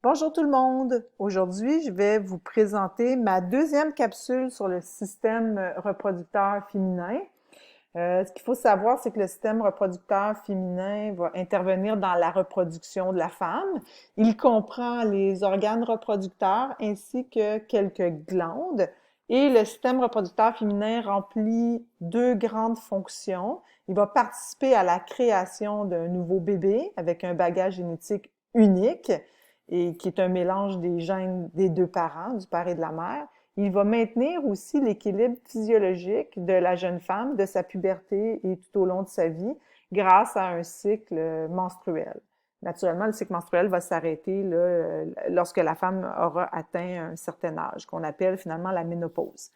Bonjour tout le monde! Aujourd'hui, je vais vous présenter ma deuxième capsule sur le système reproducteur féminin. Ce qu'il faut savoir, c'est que le système reproducteur féminin va intervenir dans la reproduction de la femme. Il comprend les organes reproducteurs ainsi que quelques glandes. Et le système reproducteur féminin remplit deux grandes fonctions. Il va participer à la création d'un nouveau bébé avec un bagage génétique unique et qui est un mélange des gènes des deux parents, du père et de la mère. Il va maintenir aussi l'équilibre physiologique de la jeune femme, de sa puberté et tout au long de sa vie, grâce à un cycle menstruel. Naturellement, le cycle menstruel va s'arrêter lorsque la femme aura atteint un certain âge, qu'on appelle finalement la ménopause.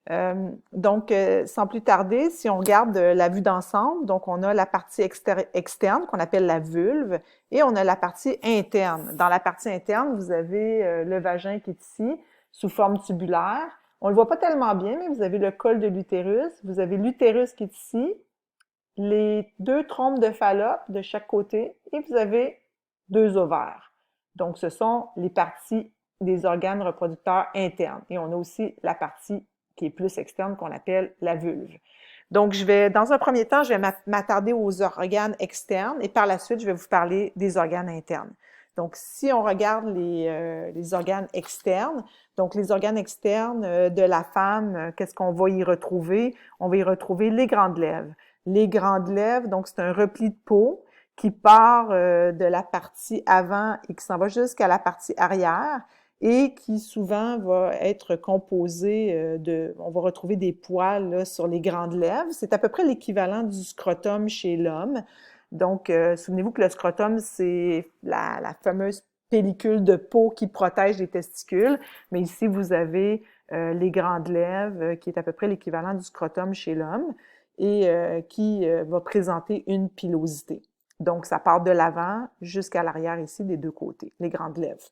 Sans plus tarder, si on regarde la vue d'ensemble, donc on a la partie externe qu'on appelle la vulve et on a la partie interne. Dans la partie interne, vous avez le vagin qui est ici, sous forme tubulaire. On le voit pas tellement bien, mais vous avez le col de l'utérus, vous avez l'utérus qui est ici, les deux trompes de Fallope de chaque côté et vous avez deux ovaires. Donc, ce sont les parties des organes reproducteurs internes. Et on a aussi la partie qui est plus externe qu'on appelle la vulve. Donc, dans un premier temps, je vais m'attarder aux organes externes et par la suite, je vais vous parler des organes internes. Donc, si on regarde les organes externes, donc les organes externes de la femme, qu'est-ce qu'on va y retrouver? On va y retrouver les grandes lèvres. Les grandes lèvres, donc c'est un repli de peau qui part de la partie avant et qui s'en va jusqu'à la partie arrière et qui souvent va être composé on va retrouver des poils là, sur les grandes lèvres. C'est à peu près l'équivalent du scrotum chez l'homme. Donc, souvenez-vous que le scrotum, c'est la fameuse pellicule de peau qui protège les testicules. Mais ici, vous avez les grandes lèvres, qui est à peu près l'équivalent du scrotum chez l'homme et qui va présenter une pilosité. Donc, ça part de l'avant jusqu'à l'arrière ici des deux côtés, les grandes lèvres.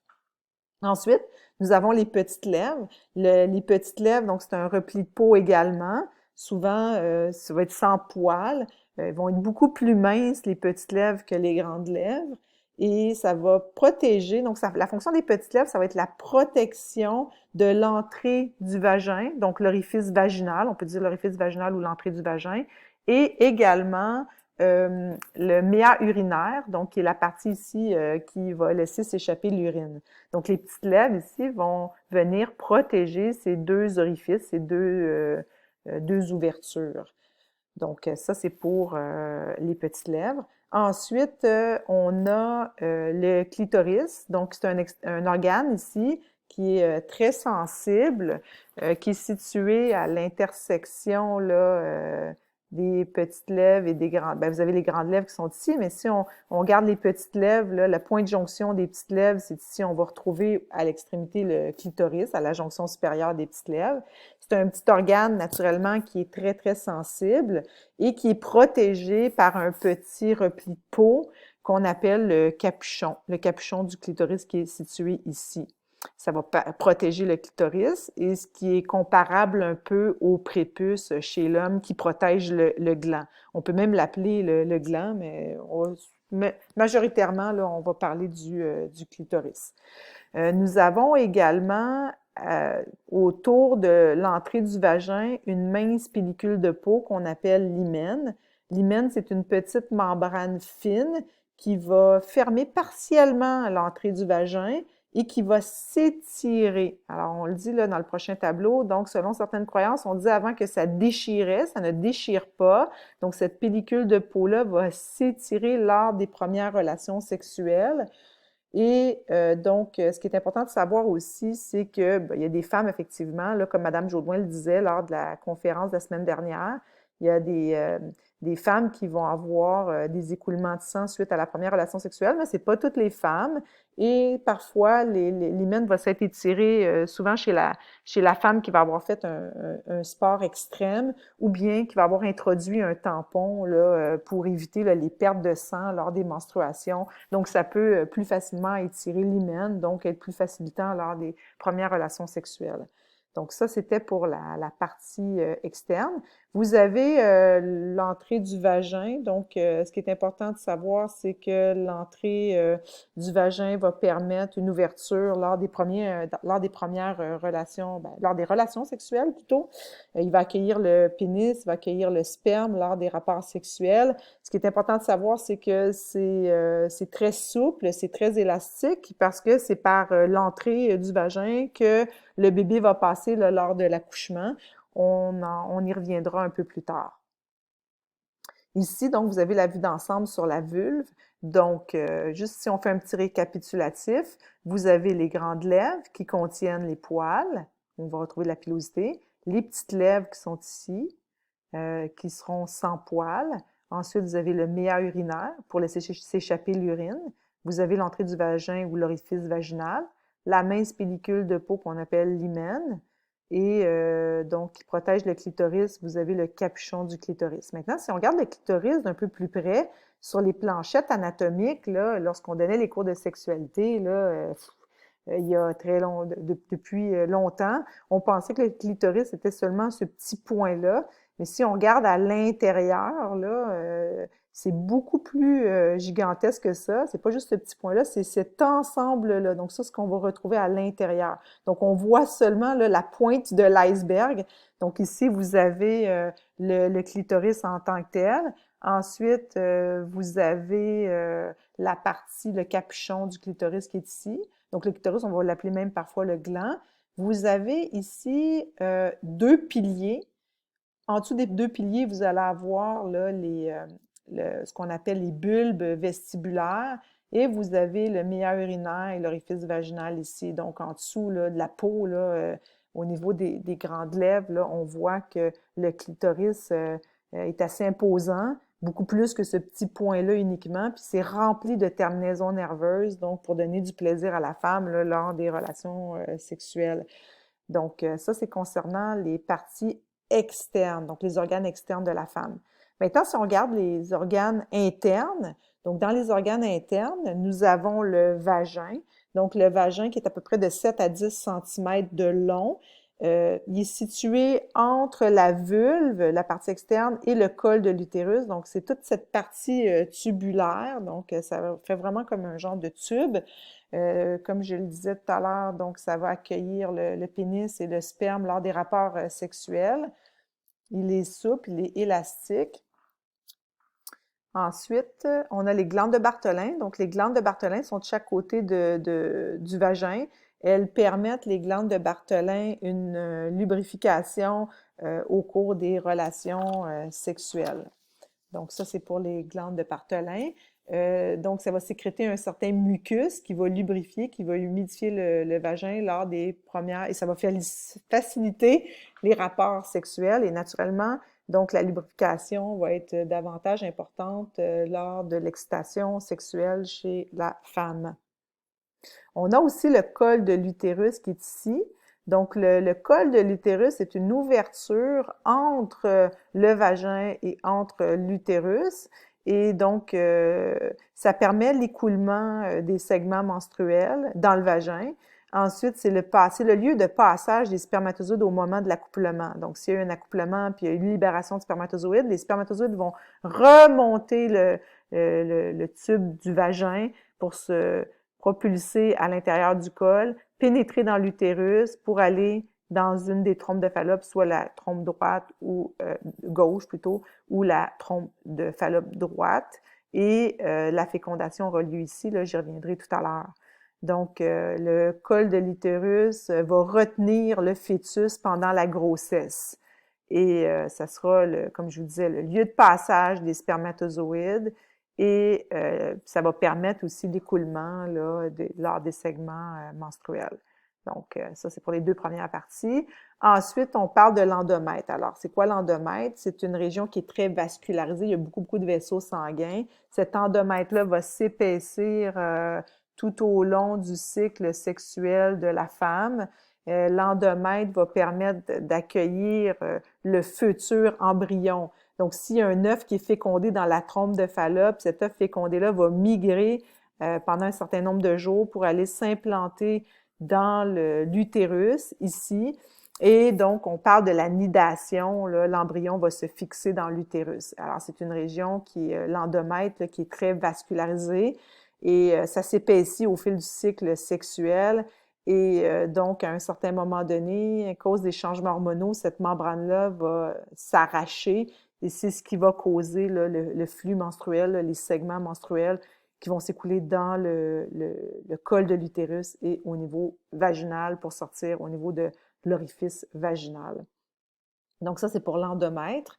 Ensuite, nous avons les petites lèvres. Les petites lèvres, donc c'est un repli de peau également. Souvent, ça va être sans poils. Ils vont être beaucoup plus minces, les petites lèvres, que les grandes lèvres. Et ça va protéger, donc la fonction des petites lèvres, ça va être la protection de l'entrée du vagin, donc l'orifice vaginal, on peut dire l'orifice vaginal ou l'entrée du vagin, et également le méa urinaire, donc qui est la partie ici qui va laisser s'échapper l'urine. Donc les petites lèvres ici vont venir protéger ces deux orifices, ces deux ouvertures. Donc ça, c'est pour les petites lèvres. Ensuite, on a le clitoris. Donc c'est un organe ici qui est très sensible, qui est situé à l'intersection là, des petites lèvres et des grandes. Ben, vous avez les grandes lèvres qui sont ici, mais si on regarde les petites lèvres, là, le point de jonction des petites lèvres, c'est ici, on va retrouver à l'extrémité le clitoris, à la jonction supérieure des petites lèvres. C'est un petit organe, naturellement, qui est très, très sensible et qui est protégé par un petit repli de peau qu'on appelle le capuchon du clitoris qui est situé ici. Ça va protéger le clitoris et ce qui est comparable un peu au prépuce chez l'homme qui protège le gland. On peut même l'appeler le gland, mais majoritairement, là, on va parler du clitoris. Nous avons également autour de l'entrée du vagin une mince pellicule de peau qu'on appelle l'hymen. L'hymen, c'est une petite membrane fine qui va fermer partiellement l'entrée du vagin et qui va s'étirer. Alors, on le dit là dans le prochain tableau, donc selon certaines croyances, on dit avant que ça déchirait, ça ne déchire pas. Donc, cette pellicule de peau-là va s'étirer lors des premières relations sexuelles. Et ce qui est important de savoir aussi, c'est que il y a des femmes, effectivement, là, comme Mme Jaudoin le disait lors de la conférence de la semaine dernière, il y a des femmes qui vont avoir des écoulements de sang suite à la première relation sexuelle, mais c'est pas toutes les femmes. Et parfois, l'hymen va s'être étiré souvent chez la femme qui va avoir fait un sport extrême ou bien qui va avoir introduit un tampon là, pour éviter là, les pertes de sang lors des menstruations. Donc, ça peut plus facilement étirer l'hymen, donc être plus facilitant lors des premières relations sexuelles. Donc ça, c'était pour la partie externe. Vous avez l'entrée du vagin. Donc, ce qui est important de savoir, c'est que l'entrée du vagin va permettre une ouverture lors des premières relations, lors des relations sexuelles plutôt. Il va accueillir le pénis, il va accueillir le sperme lors des rapports sexuels. Ce qui est important de savoir, c'est que c'est très souple, c'est très élastique parce que c'est par l'entrée du vagin que le bébé va passer là, lors de l'accouchement. On y reviendra un peu plus tard. Ici, donc, vous avez la vue d'ensemble sur la vulve. Donc, juste si on fait un petit récapitulatif, vous avez les grandes lèvres qui contiennent les poils. On va retrouver la pilosité. Les petites lèvres qui sont ici, qui seront sans poils. Ensuite, vous avez le méa urinaire pour laisser s'échapper l'urine. Vous avez l'entrée du vagin ou l'orifice vaginal. La mince pellicule de peau qu'on appelle l'hymen. Et donc, qui protège le clitoris, vous avez le capuchon du clitoris. Maintenant, si on regarde le clitoris d'un peu plus près, sur les planchettes anatomiques, là, lorsqu'on donnait les cours de sexualité, là, il y a depuis longtemps, on pensait que le clitoris était seulement ce petit point-là. Mais si on regarde à l'intérieur, là, c'est beaucoup plus gigantesque que ça. C'est pas juste ce petit point-là, c'est cet ensemble-là. Donc ça, c'est ce qu'on va retrouver à l'intérieur. Donc on voit seulement là, la pointe de l'iceberg. Donc ici, vous avez le clitoris en tant que tel. Ensuite, vous avez la partie, le capuchon du clitoris qui est ici. Donc le clitoris, on va l'appeler même parfois le gland. Vous avez ici deux piliers. En dessous des deux piliers, vous allez avoir là, ce qu'on appelle les bulbes vestibulaires et vous avez le méa urinaire et l'orifice vaginal ici. Donc, en dessous là, de la peau, là, au niveau des grandes lèvres, là, on voit que le clitoris est assez imposant, beaucoup plus que ce petit point-là uniquement, puis c'est rempli de terminaisons nerveuses, donc pour donner du plaisir à la femme là, lors des relations sexuelles. Donc, ça, c'est concernant les parties externes, donc les organes externes de la femme. Maintenant, si on regarde les organes internes, donc dans les organes internes, nous avons le vagin. Donc, le vagin qui est à peu près de 7 à 10 cm de long. Il est situé entre la vulve, la partie externe, et le col de l'utérus. Donc, c'est toute cette partie tubulaire. Donc, ça fait vraiment comme un genre de tube. Comme je le disais tout à l'heure, donc ça va accueillir le pénis et le sperme lors des rapports sexuels. Il est souple, il est élastique. Ensuite, on a les glandes de Bartholin. Donc, les glandes de Bartholin sont de chaque côté du vagin. Elles permettent, les glandes de Bartholin, une lubrification au cours des relations sexuelles. Donc, ça, c'est pour les glandes de Bartholin. Donc, ça va sécréter un certain mucus qui va lubrifier, qui va humidifier le vagin lors des premières... Et ça va faciliter les rapports sexuels. Et naturellement, donc, la lubrification va être davantage importante lors de l'excitation sexuelle chez la femme. On a aussi le col de l'utérus qui est ici. Donc, le col de l'utérus est une ouverture entre le vagin et entre l'utérus. Et donc, ça permet l'écoulement des segments menstruels dans le vagin. Ensuite, c'est le lieu de passage des spermatozoïdes au moment de l'accouplement. Donc, s'il y a eu un accouplement puis il y a eu une libération de spermatozoïdes, les spermatozoïdes vont remonter le tube du vagin pour se propulser à l'intérieur du col, pénétrer dans l'utérus pour aller dans une des trompes de Fallope, soit la trompe droite ou gauche plutôt, ou la trompe de Fallope droite. Et la fécondation aura lieu ici, là, j'y reviendrai tout à l'heure. Donc, le col de l'utérus va retenir le fœtus pendant la grossesse. Et ça sera, comme je vous disais, le lieu de passage des spermatozoïdes et ça va permettre aussi l'écoulement lors des segments menstruels. Donc, ça, c'est pour les deux premières parties. Ensuite, on parle de l'endomètre. Alors, c'est quoi l'endomètre? C'est une région qui est très vascularisée. Il y a beaucoup de vaisseaux sanguins. Cet endomètre-là va s'épaissir tout au long du cycle sexuel de la femme. L'endomètre va permettre d'accueillir le futur embryon. Donc, s'il y a un œuf qui est fécondé dans la trompe de Fallope, cet œuf fécondé-là va migrer pendant un certain nombre de jours pour aller s'implanter dans l'utérus, ici. Et donc, on parle de la nidation, l'embryon va se fixer dans l'utérus. Alors, c'est une région qui est l'endomètre, là, qui est très vascularisée et ça s'épaissit au fil du cycle sexuel. Et donc, à un certain moment donné, à cause des changements hormonaux, cette membrane-là va s'arracher et c'est ce qui va causer là, le flux menstruel, là, les segments menstruels qui vont s'écouler dans le col de l'utérus et au niveau vaginal pour sortir au niveau de l'orifice vaginal. Donc ça, c'est pour l'endomètre.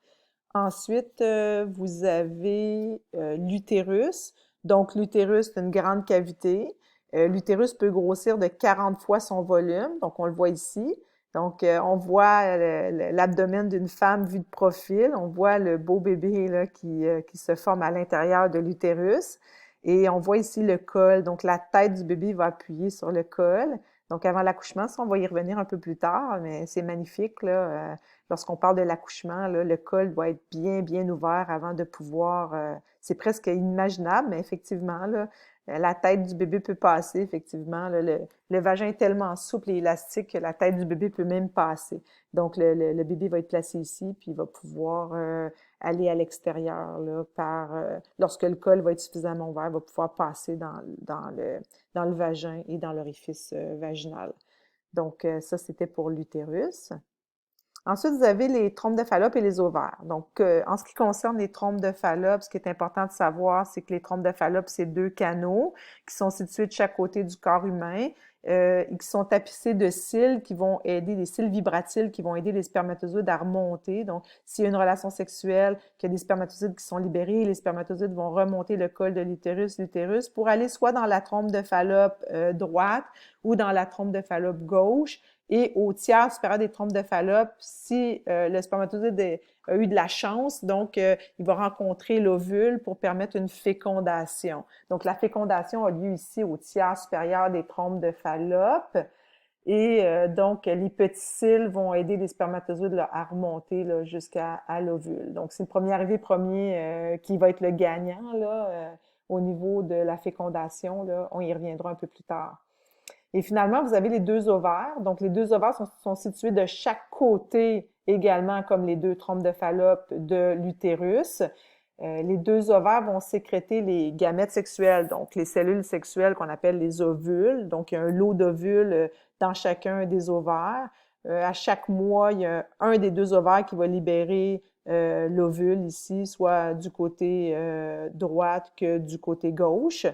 Ensuite, vous avez l'utérus. Donc l'utérus, c'est une grande cavité. L'utérus peut grossir de 40 fois son volume, donc on le voit ici. Donc, on voit l'abdomen d'une femme vu de profil. On voit le beau bébé là, qui se forme à l'intérieur de l'utérus. Et on voit ici le col. Donc, la tête du bébé va appuyer sur le col. Donc, avant l'accouchement, ça, on va y revenir un peu plus tard, mais c'est magnifique, là. Lorsqu'on parle de l'accouchement, là, le col doit être bien, bien ouvert avant de pouvoir... c'est presque inimaginable, mais effectivement, là, la tête du bébé peut passer, effectivement. Là, le vagin est tellement souple et élastique que la tête du bébé peut même passer. Donc, le bébé va être placé ici, puis il va pouvoir aller à l'extérieur, là, lorsque le col va être suffisamment ouvert, il va pouvoir passer dans le vagin et dans l'orifice vaginal. Donc, ça, c'était pour l'utérus. Ensuite, vous avez les trompes de Fallope et les ovaires. Donc, en ce qui concerne les trompes de Fallope, ce qui est important de savoir, c'est que les trompes de Fallope, c'est deux canaux qui sont situés de chaque côté du corps humain et qui sont tapissés de cils qui vont aider, des cils vibratiles qui vont aider les spermatozoïdes à remonter. Donc, s'il y a une relation sexuelle, qu'il y a des spermatozoïdes qui sont libérés, les spermatozoïdes vont remonter le col de l'utérus pour aller soit dans la trompe de Fallope droite ou dans la trompe de Fallope gauche. Et au tiers supérieur des trompes de Fallope, si le spermatozoïde a eu de la chance, donc il va rencontrer l'ovule pour permettre une fécondation. Donc la fécondation a lieu ici au tiers supérieur des trompes de Fallope. Et donc, les petits cils vont aider les spermatozoïdes là, à remonter jusqu'à l'ovule. Donc, c'est le premier arrivé, premier qui va être le gagnant là, au niveau de la fécondation. Là. On y reviendra un peu plus tard. Et finalement, vous avez les deux ovaires. Donc, les deux ovaires sont situés de chaque côté également, comme les deux trompes de Fallope de l'utérus. Les deux ovaires vont sécréter les gamètes sexuels, donc les cellules sexuelles qu'on appelle les ovules. Donc, il y a un lot d'ovules dans chacun des ovaires. À chaque mois, il y a un des deux ovaires qui va libérer l'ovule ici, soit du côté droite que du côté gauche.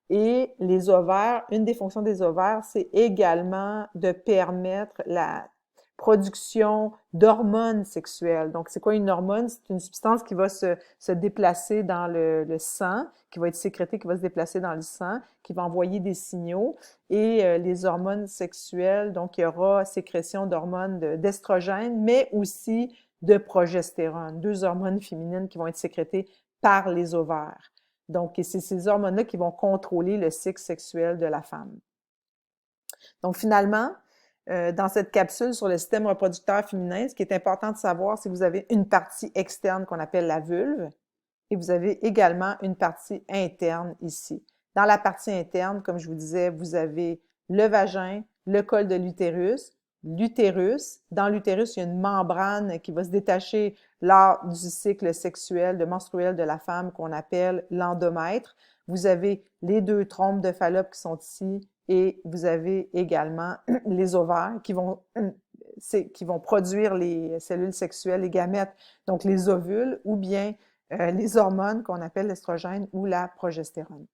Et les ovaires, une des fonctions des ovaires, c'est également de permettre la production d'hormones sexuelles. Donc, c'est quoi une hormone? C'est une substance qui va se déplacer dans le sang, qui va être sécrétée, qui va se déplacer dans le sang, qui va envoyer des signaux. Et les hormones sexuelles, donc il y aura sécrétion d'hormones d'estrogène, mais aussi de progestérone, deux hormones féminines qui vont être sécrétées par les ovaires. Donc, c'est ces hormones-là qui vont contrôler le cycle sexuel de la femme. Donc, finalement, dans cette capsule sur le système reproducteur féminin, ce qui est important de savoir, c'est que vous avez une partie externe qu'on appelle la vulve et vous avez également une partie interne ici. Dans la partie interne, comme je vous disais, vous avez le vagin, le col de l'utérus, l'utérus. Dans l'utérus, il y a une membrane qui va se détacher lors du cycle sexuel, menstruel de la femme qu'on appelle l'endomètre. Vous avez les deux trompes de Fallope qui sont ici et vous avez également les ovaires qui vont produire les cellules sexuelles, les gamètes, donc les ovules ou bien les hormones qu'on appelle l'estrogène ou la progestérone.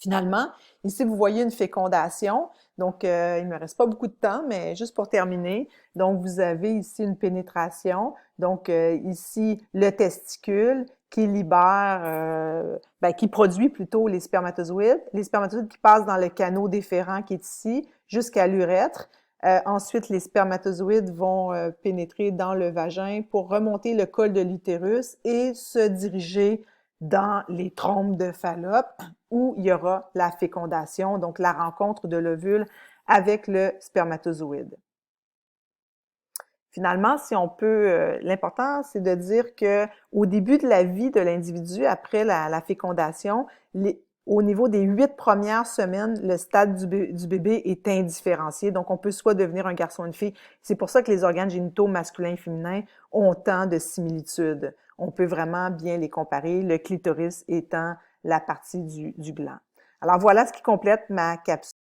Finalement, ici, vous voyez une fécondation. Donc, il ne me reste pas beaucoup de temps, mais juste pour terminer. Donc, vous avez ici une pénétration. Donc, ici, le testicule qui libère, qui produit plutôt les spermatozoïdes. Les spermatozoïdes qui passent dans le canal déférent qui est ici jusqu'à l'urètre. Ensuite, les spermatozoïdes vont pénétrer dans le vagin pour remonter le col de l'utérus et se diriger dans les trompes de Fallope où il y aura la fécondation, donc la rencontre de l'ovule avec le spermatozoïde. Finalement, si on peut, l'important, c'est de dire que au début de la vie de l'individu, après la fécondation, au niveau des 8 premières semaines, le stade du bébé est indifférencié. Donc, on peut soit devenir un garçon ou une fille. C'est pour ça que les organes génitaux masculins et féminins ont tant de similitudes. On peut vraiment bien les comparer, le clitoris étant la partie du gland. Alors, voilà ce qui complète ma capsule.